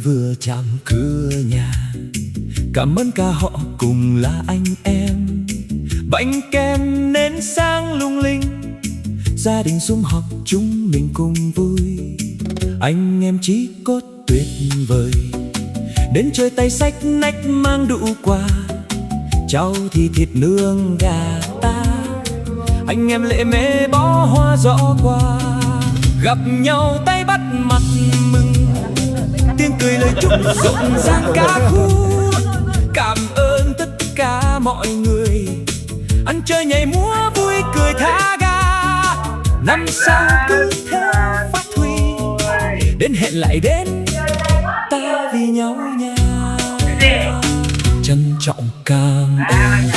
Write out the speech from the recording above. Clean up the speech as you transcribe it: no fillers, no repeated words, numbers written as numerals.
vừa chạm cửa nhà. Cảm ơn cả họ cùng là anh em. Bánh kem nến sáng lung linh, gia đình sum họp chúng mình cùng vui. Anh em chí cốt tuyệt vời, đến chơi tay xách nách mang đủ quà. Cháu thì thịt nướng gà ta, anh em lệ mê bó hoa gió qua. Gặp nhau tay bắt mặt mừng, tiếng cười lời chúc rộn ràng cả khu. Cảm ơn tất cả mọi người, ăn chơi nhảy múa vui cười thả ga. Năm sau cứ thế phát huy, đến hẹn lại đến ta vì nhau nha. Trân trọng cảm ơn